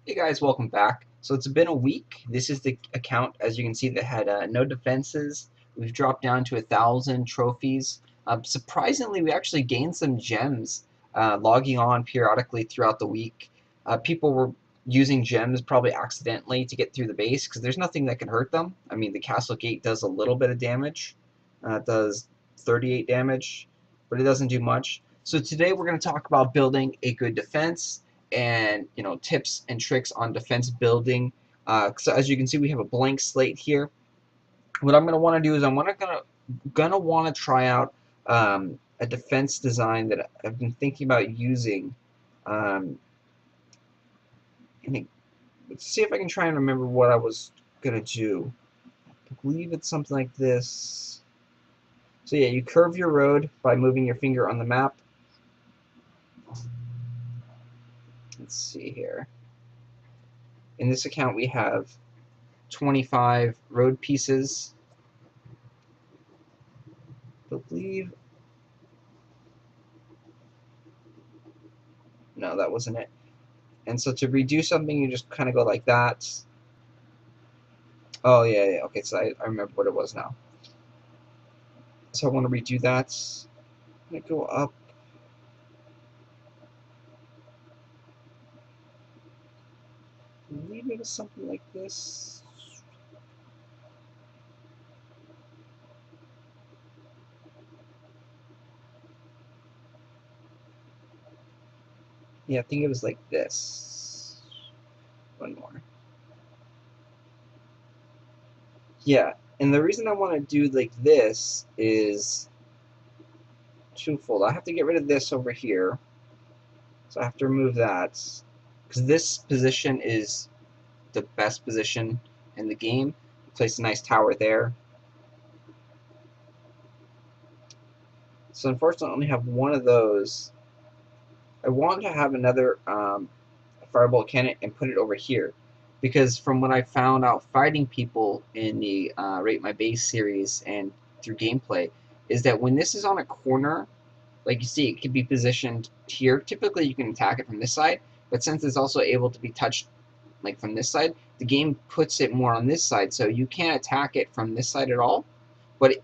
Hey guys, welcome back. So it's been a week. This is the account, as you can see, that had no defenses. We've dropped down to 1,000 trophies. Surprisingly, we actually gained some gems logging on periodically throughout the week. People were using gems probably accidentally to get through the base because there's nothing that can hurt them. I mean, the castle gate does a little bit of damage. It does 38 damage, but it doesn't do much. So today we're going to talk about building a good defense and tips and tricks on defense building. So as you can see, we have a blank slate here. What I'm going to want to do is I'm gonna want to try out a defense design that I've been thinking about using. And let's see if I can try and remember what I was gonna do. I believe it's something like this. So yeah, you curve your road by moving your finger on the map. Let's see here. In this account, we have 25 road pieces. I believe. No, that wasn't it. And so to redo something, you just kind of go like that. Oh, yeah, yeah. Okay, so I remember what it was now. So I want to redo that. I'm going to go up. I believe it was something like this. Yeah, I think it was like this. One more. Yeah, and the reason I want to do like this is twofold. I have to get rid of this over here. So I have to remove that. Because this position is the best position in the game. Place a nice tower there. So unfortunately, I only have one of those. I want to have another Firebolt cannon and put it over here. Because from what I found out fighting people in the Rate My Base series and through gameplay, is that when this is on a corner, like you see, it can be positioned here. Typically, you can attack it from this side, but since it's also able to be touched like from this side, the game puts it more on this side, so you can't attack it from this side at all. But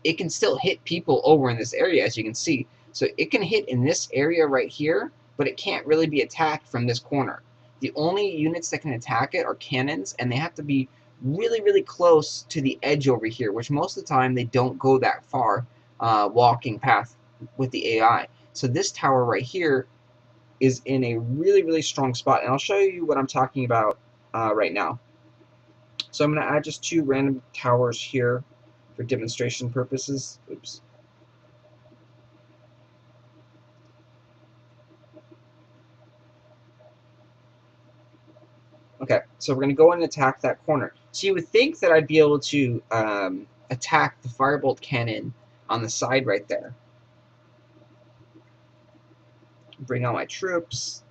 it can still hit people over in this area, as you can see. So it can hit in this area right here, but it can't really be attacked from this corner. The only units that can attack it are cannons, and they have to be really, really close to the edge over here, which most of the time they don't go that far walking path with the AI. So this tower right here is in a really, really strong spot, and I'll show you what I'm talking about right now. So I'm going to add just two random towers here for demonstration purposes. Oops. Okay, so we're going to go and attack that corner. So you would think that I'd be able to attack the Firebolt cannon on the side right there. Bring out my troops.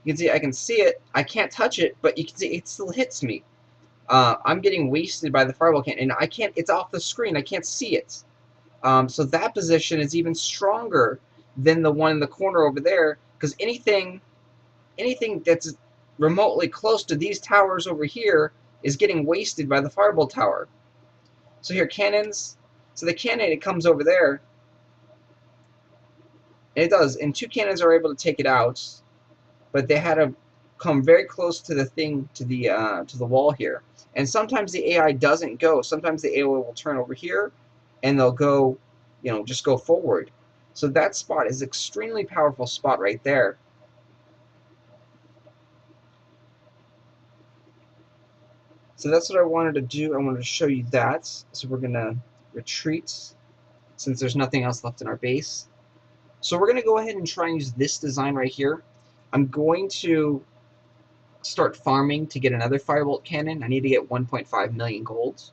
You can see I can see it. I can't touch it, but you can see it still hits me. I'm getting wasted by the Firebolt cannon, and I can't. It's off the screen. I can't see it. So that position is even stronger than the one in the corner over there, because anything that's remotely close to these towers over here is getting wasted by the Firebolt Tower. So here, cannons. So the cannon, it comes over there, and it does. And two cannons are able to take it out, but they had to come very close to the thing, to the wall here. And sometimes the AI doesn't go. Sometimes the AI will turn over here, and they'll go, just go forward. So that spot is extremely powerful spot right there. So that's what I wanted to do. I wanted to show you that. So we're going to retreat since there's nothing else left in our base. So we're going to go ahead and try and use this design right here. I'm going to start farming to get another Firebolt cannon. I need to get 1.5 million gold.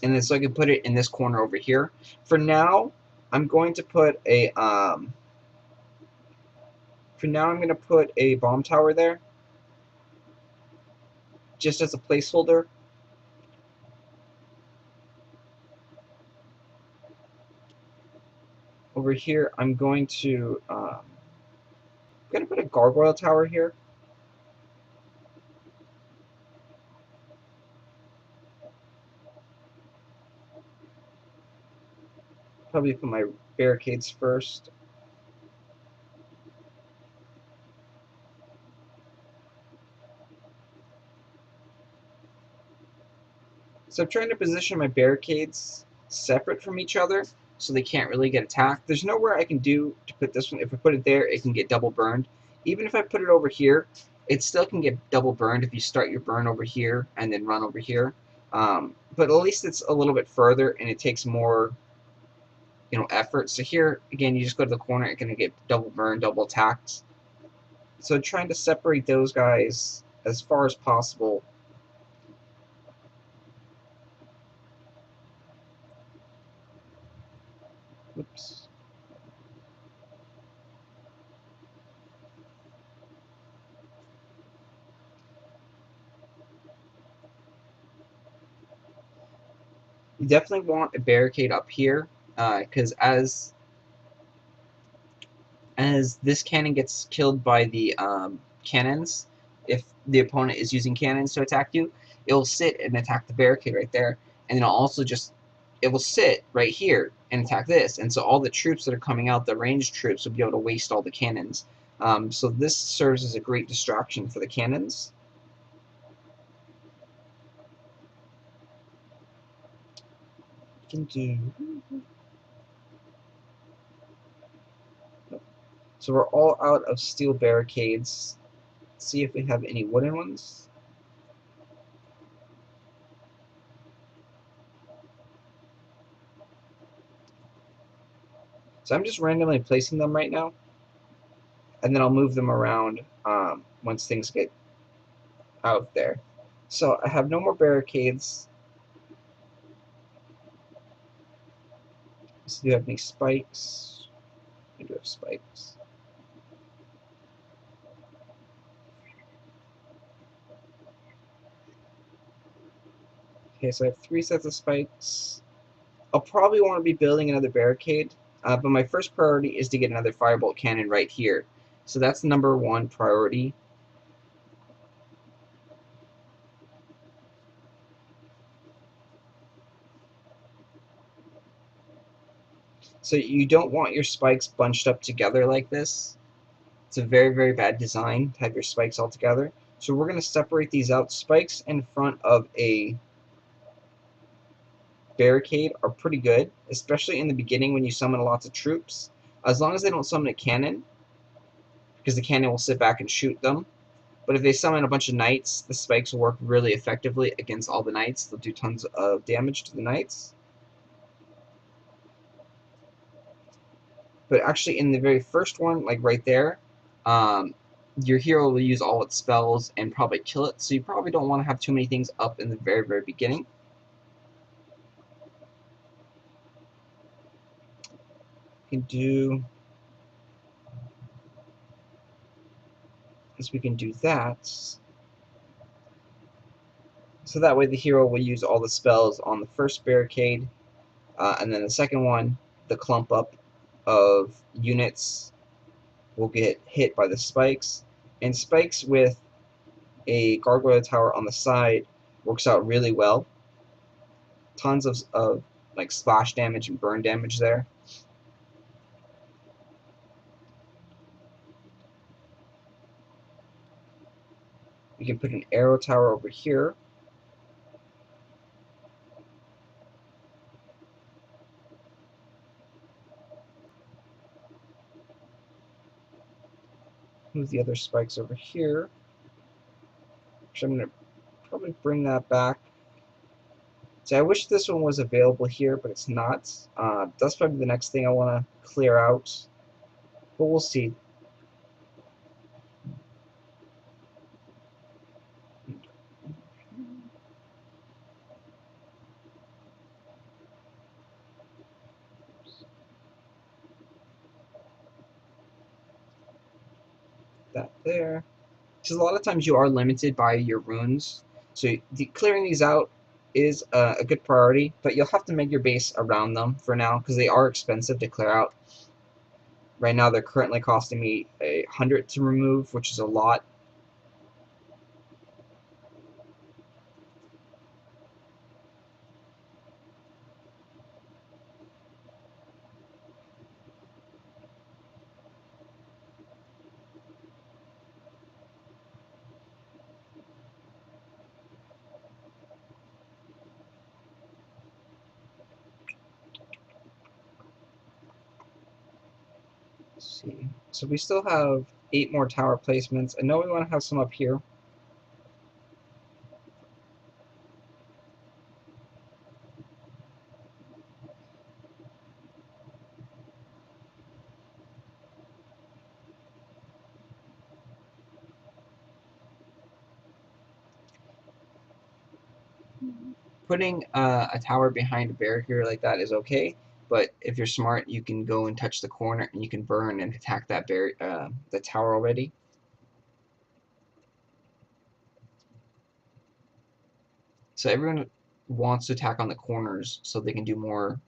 And then so I can put it in this corner over here. For now, I'm going to put a bomb tower there, just as a placeholder. Over here, I'm going to Gargoyle Tower here. Probably put my barricades first. So I'm trying to position my barricades separate from each other so they can't really get attacked. There's nowhere I can do to put this one. If I put it there, it can get double burned. Even if I put it over here, it still can get double burned if you start your burn over here and then run over here. But at least it's a little bit further and it takes more, effort. So here, again, you just go to the corner, it's going to get double burned, double attacked. So trying to separate those guys as far as possible. Oops. You definitely want a barricade up here, because as this cannon gets killed by the cannons, if the opponent is using cannons to attack you, it will sit and attack the barricade right there, and it'll also it will sit right here and attack this, and so all the troops that are coming out, the ranged troops, will be able to waste all the cannons. So this serves as a great distraction for the cannons. Can do. So we're all out of steel barricades. Let's see if we have any wooden ones. So I'm just randomly placing them right now, and then I'll move them around once things get out there. So I have no more barricades. So do you have any spikes? I do have spikes. Okay, so I have 3 sets of spikes. I'll probably want to be building another barricade, but my first priority is to get another firebolt cannon right here. So that's number 1 priority. So you don't want your spikes bunched up together like this. It's a very, very bad design to have your spikes all together. So we're going to separate these out. Spikes in front of a barricade are pretty good, especially in the beginning when you summon lots of troops. As long as they don't summon a cannon, because the cannon will sit back and shoot them. But if they summon a bunch of knights, the spikes will work really effectively against all the knights. They'll do tons of damage to the knights. But actually, in the very first one, like right there, your hero will use all its spells and probably kill it. So you probably don't want to have too many things up in the very, very beginning. We can do is we can do that. So that way the hero will use all the spells on the first barricade, and then the second one, the clump up of units will get hit by the spikes. And spikes with a Gargoyle Tower on the side works out really well. Tons of like splash damage and burn damage there. We can put an arrow tower over here. Move the other spikes over here. Actually, I'm going to probably bring that back. See, I wish this one was available here, but it's not. That's probably the next thing I want to clear out. But we'll see. That there. Because a lot of times you are limited by your runes. So clearing these out is a good priority, but you'll have to make your base around them for now because they are expensive to clear out. Right now they're currently costing me 100 to remove, which is a lot. Let's see. So we still have 8 more tower placements. I know we want to have some up here. Putting a tower behind a barrier like that is okay, but if you're smart, you can go and touch the corner and you can burn and attack that the tower already. So everyone wants to attack on the corners so they can do more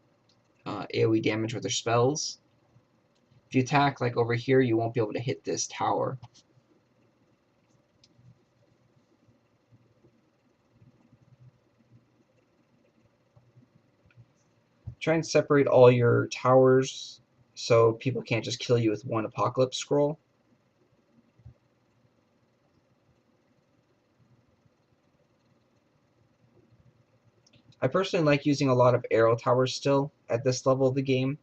AoE damage with their spells. If you attack like over here, you won't be able to hit this tower. Try and separate all your towers so people can't just kill you with one Apocalypse Scroll. I personally like using a lot of arrow towers still at this level of the game.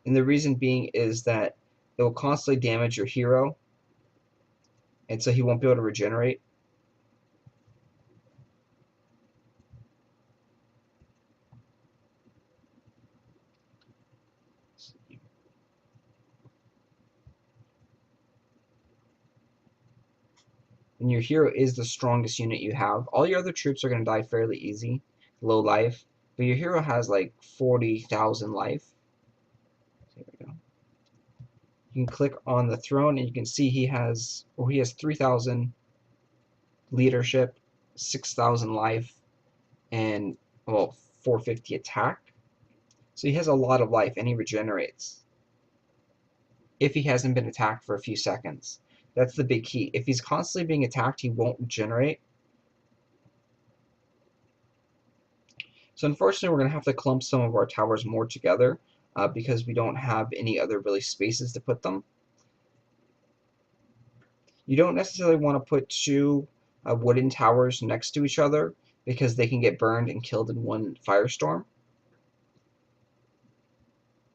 And the reason being is that it will constantly damage your hero, and so he won't be able to regenerate. And your hero is the strongest unit you have. All your other troops are going to die fairly easy, low life, but your hero has like 40,000 life. There we go. You can click on the throne and you can see he has 3,000 leadership, 6,000 life, and well 450 attack. So he has a lot of life and he regenerates if he hasn't been attacked for a few seconds. That's the big key. If he's constantly being attacked, he won't regenerate. So unfortunately, we're going to have to clump some of our towers more together because we don't have any other really spaces to put them. You don't necessarily want to put two wooden towers next to each other because they can get burned and killed in one firestorm.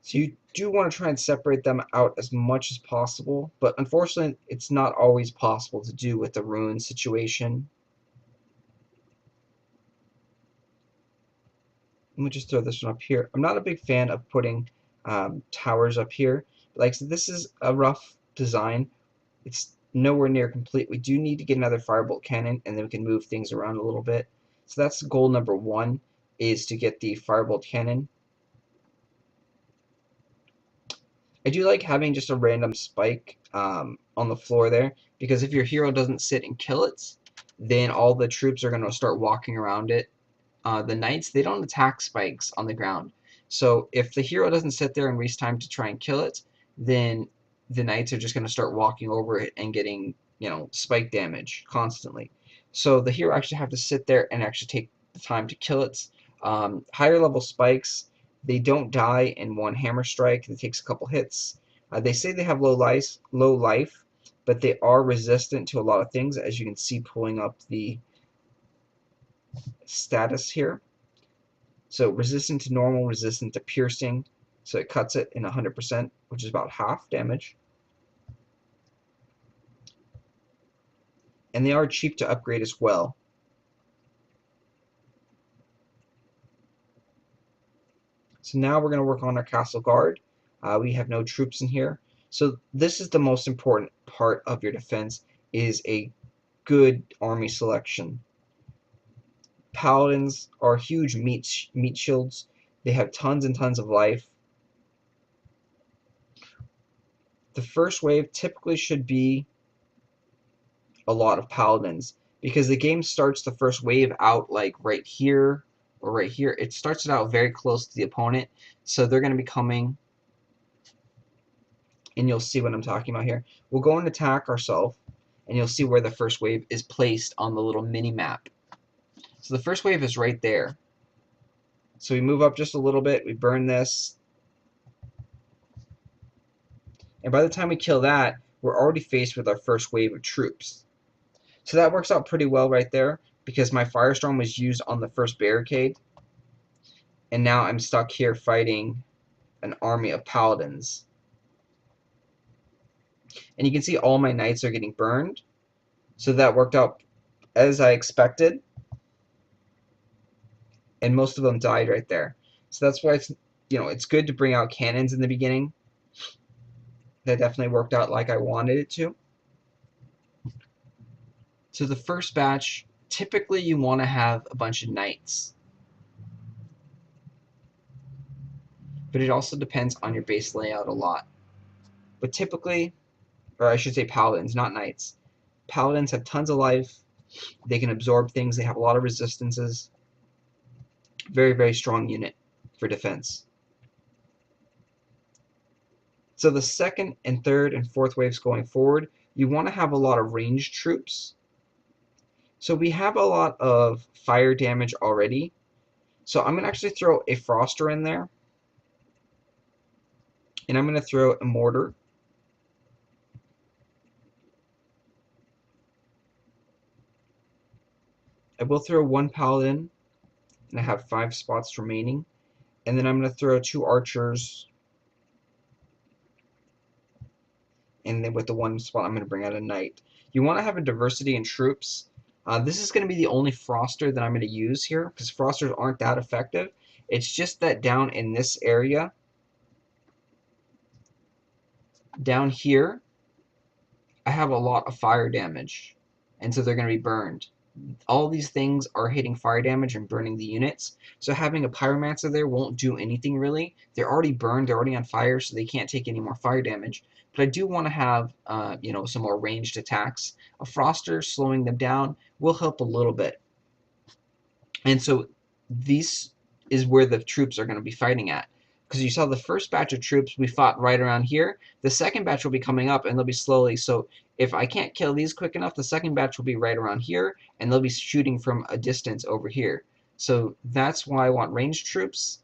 So you do want to try and separate them out as much as possible, but unfortunately it's not always possible to do with the ruin situation. Let me just throw this one up here. I'm not a big fan of putting towers up here. Like, so this is a rough design. It's nowhere near complete. We do need to get another Firebolt cannon, and then we can move things around a little bit. So that's goal number 1, is to get the Firebolt cannon. I do like having just a random spike on the floor there, because if your hero doesn't sit and kill it, then all the troops are going to start walking around it. The knights, they don't attack spikes on the ground. So if the hero doesn't sit there and waste time to try and kill it, then the knights are just going to start walking over it and getting, spike damage constantly. So the hero actually have to sit there and actually take the time to kill it. Higher level spikes, they don't die in one hammer strike. It takes a couple hits. They say they have low life, but they are resistant to a lot of things, as you can see pulling up the status here. So resistant to normal, resistant to piercing, so it cuts it in 100%, which is about half damage. And they are cheap to upgrade as well. So now we're going to work on our castle guard. We have no troops in here. So this is the most important part of your defense, is a good army selection. Paladins are huge meat shields. They have tons and tons of life. The first wave typically should be a lot of paladins, because the game starts the first wave out like right here or right here. It starts it out very close to the opponent, so they're going to be coming and you'll see what I'm talking about here. We'll go and attack ourselves, and you'll see where the first wave is placed on the little mini map. So the first wave is right there. So we move up just a little bit, we burn this, and by the time we kill that, we're already faced with our first wave of troops. So that works out pretty well right there, because my Firestorm was used on the first barricade, and now I'm stuck here fighting an army of paladins. And you can see all my knights are getting burned, so that worked out as I expected, and most of them died right there. So that's why it's good to bring out cannons in the beginning. That definitely worked out like I wanted it to. So the first batch, typically you want to have a bunch of knights, but it also depends on your base layout a lot. But typically, or I should say paladins, not knights. Paladins have tons of life, they can absorb things, they have a lot of resistances. Very, very strong unit for defense. So the second and third and fourth waves going forward, you want to have a lot of ranged troops. So we have a lot of fire damage already. So I'm going to actually throw a Froster in there. And I'm going to throw a Mortar. I will throw one Paladin, and I have 5 spots remaining. And then I'm going to throw 2 Archers. And then with the 1 spot, I'm going to bring out a Knight. You want to have a diversity in troops. This is going to be the only Froster that I'm going to use here, because Frosters aren't that effective. It's just that down in this area, down here, I have a lot of fire damage, and so they're going to be burned. All these things are hitting fire damage and burning the units, so having a Pyromancer there won't do anything really. They're already burned, they're already on fire, so they can't take any more fire damage. But I do want to have some more ranged attacks. A Froster slowing them down will help a little bit. And so this is where the troops are going to be fighting at. Because you saw the first batch of troops, we fought right around here. The second batch will be coming up, and they'll be slowly. So if I can't kill these quick enough, the second batch will be right around here, and they'll be shooting from a distance over here. So that's why I want ranged troops.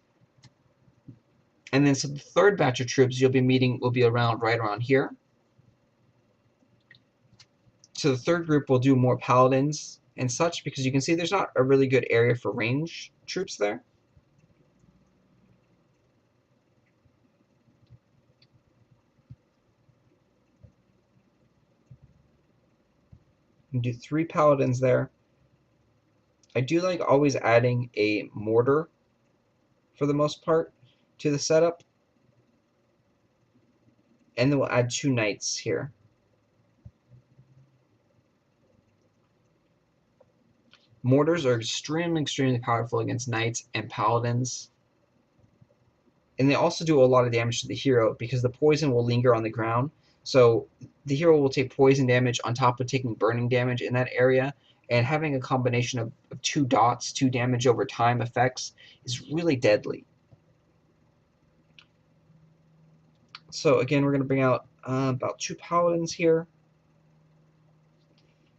And then so the third batch of troops you'll be meeting will be around right around here. So the third group will do more paladins and such, because you can see there's not a really good area for range troops there. And do 3 paladins there. I do like always adding a mortar for the most part to the setup. And then we'll add 2 knights here. Mortars are extremely, extremely powerful against knights and paladins. And they also do a lot of damage to the hero, because the poison will linger on the ground. So the hero will take poison damage on top of taking burning damage in that area. And having a combination of 2 dots, 2 damage over time effects, is really deadly. So again, we're going to bring out about 2 paladins here.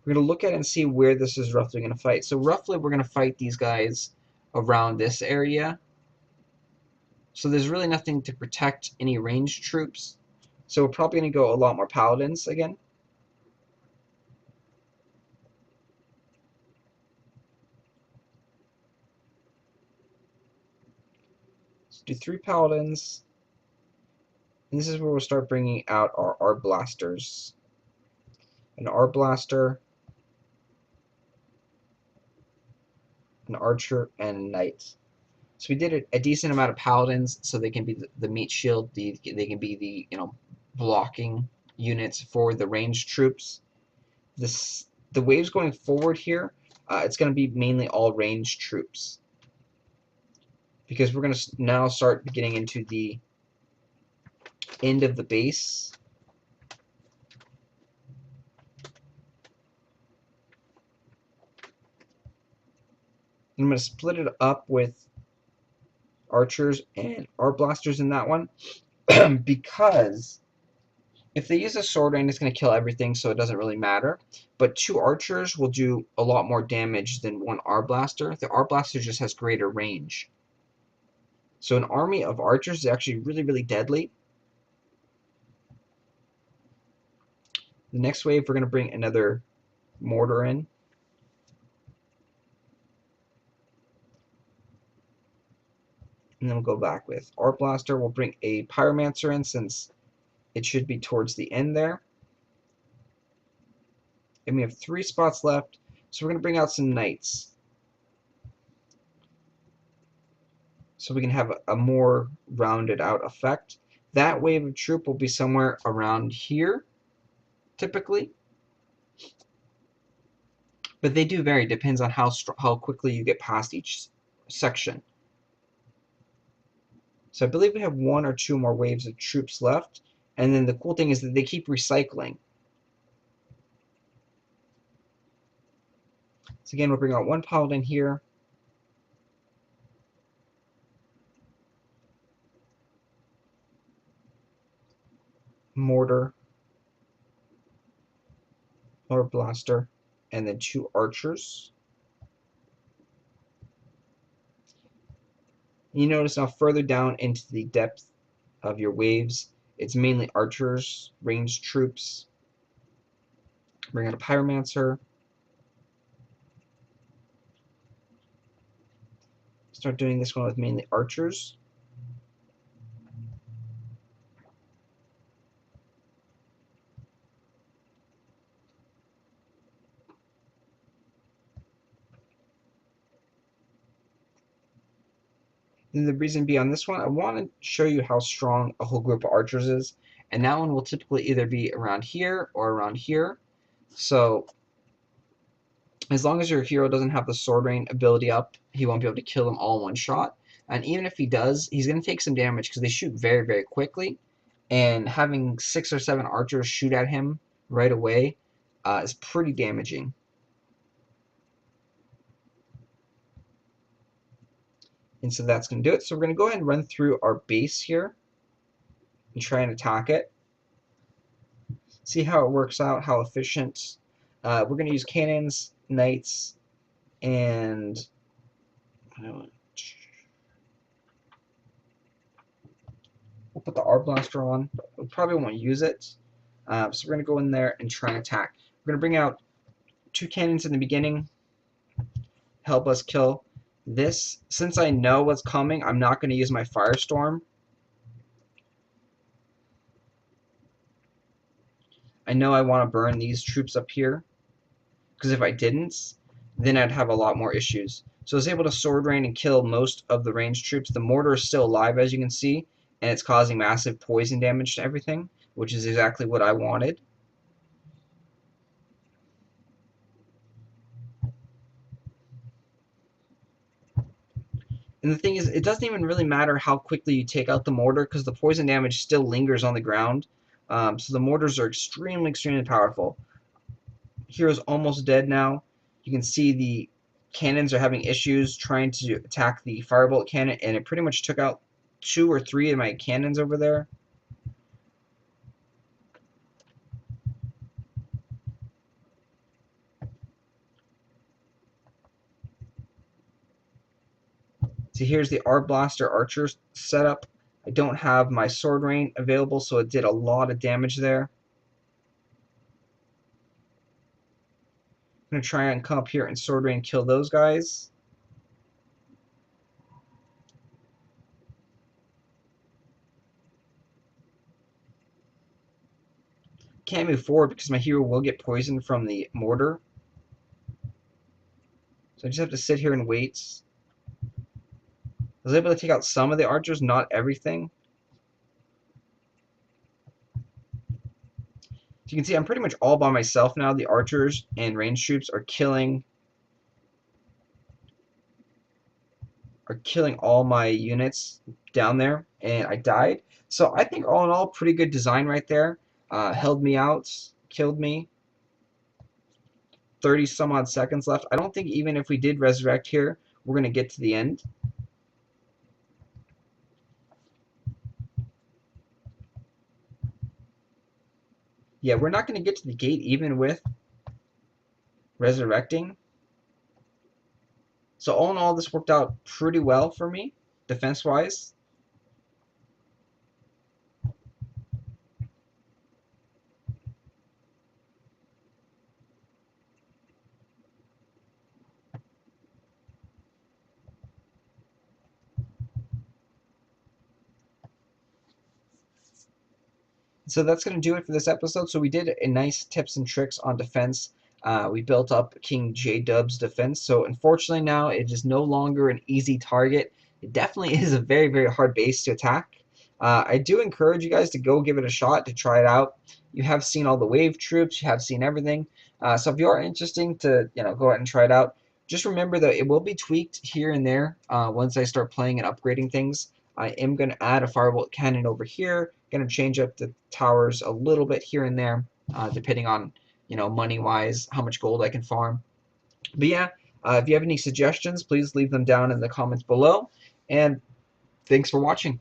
We're going to look at it and see where this is roughly going to fight. So roughly we're going to fight these guys around this area. So there's really nothing to protect any ranged troops. So we're probably going to go a lot more paladins again. So do 3 paladins. And this is where we'll start bringing out our blasters. An R blaster, an archer, and a knight. So we did a decent amount of paladins, so they can be the meat shield. They can be the blocking units for the ranged troops. The waves going forward here, it's going to be mainly all ranged troops, because we're going to now start getting into the end of the base. I'm going to split it up with archers and art blasters in that one, because If they use a sword rain, it's going to kill everything, so it doesn't really matter. But 2 archers will do a lot more damage than 1 Arblaster. The Arblaster just has greater range. So an army of archers is actually really, really deadly. The next wave, we're going to bring another mortar in. And then we'll go back with Arblaster. We'll bring a Pyromancer in since it should be towards the end there. And we have 3 spots left, so we're going to bring out some Knights. So we can have a more rounded out effect. That wave of troop will be somewhere around here, typically. But they do vary, depends on how quickly you get past each section. So I believe we have 1 or 2 more waves of troops left. And then the cool thing is that they keep recycling. So again, we'll bring out 1 paladin here. Mortar. Blaster. And then 2 archers. You notice now further down into the depth of your waves, it's mainly archers, ranged troops. Bring out a Pyromancer. Start doing this one with mainly archers. And the reason behind this one, I want to show you how strong a whole group of archers is. And that one will typically either be around here or around here. So as long as your hero doesn't have the sword rain ability up, he won't be able to kill them all in one shot. And even if he does, he's going to take some damage because they shoot very, very quickly. And having 6 or 7 archers shoot at him right away is pretty damaging. And so that's going to do it. So we're going to go ahead and run through our base here and try and attack it. See how it works out, how efficient. We're going to use cannons, knights, and we'll put the Arblaster on. We probably won't use it. So we're going to go in there and try and attack. We're going to bring out 2 cannons in the beginning, help us kill this. Since I know what's coming, I'm not going to use my Firestorm. I know I want to burn these troops up here, because if I didn't, then I'd have a lot more issues. So I was able to sword rain and kill most of the ranged troops. The mortar is still alive, as you can see, and it's causing massive poison damage to everything, which is exactly what I wanted. And the thing is, it doesn't even really matter how quickly you take out the mortar, because the poison damage still lingers on the ground. So the mortars are extremely, extremely powerful. Hero's almost dead now. You can see the cannons are having issues trying to attack the Firebolt cannon, and it pretty much took out 2 or 3 of my cannons over there. So here's the Arblaster Archer setup. I don't have my Sword Rain available, so it did a lot of damage there. I'm going to try and come up here and Sword Rain kill those guys. Can't move forward because my hero will get poisoned from the mortar. So I just have to sit here and wait. I was able to take out some of the archers, not everything. So you can see I'm pretty much all by myself now. The archers and ranged troops are killing all my units down there, and I died. So I think all in all, pretty good design right there. Held me out, killed me. 30 some odd seconds left. I don't think even if we did resurrect here, we're going to get to the end. Yeah, we're not going to get to the gate even with resurrecting. So all in all, this worked out pretty well for me, defense-wise. So that's going to do it for this episode. So we did a nice tips and tricks on defense. We built up King J-Dub's defense. So unfortunately now it is no longer an easy target. It definitely is a very, very hard base to attack. I do encourage you guys to go give it a shot, to try it out. You have seen all the wave troops. You have seen everything. So if you are interested to go out and try it out, just remember that it will be tweaked here and there once I start playing and upgrading things. I am going to add a Firebolt cannon over here. Going to change up the towers a little bit here and there, depending on money-wise, how much gold I can farm. But yeah, if you have any suggestions, please leave them down in the comments below. And thanks for watching.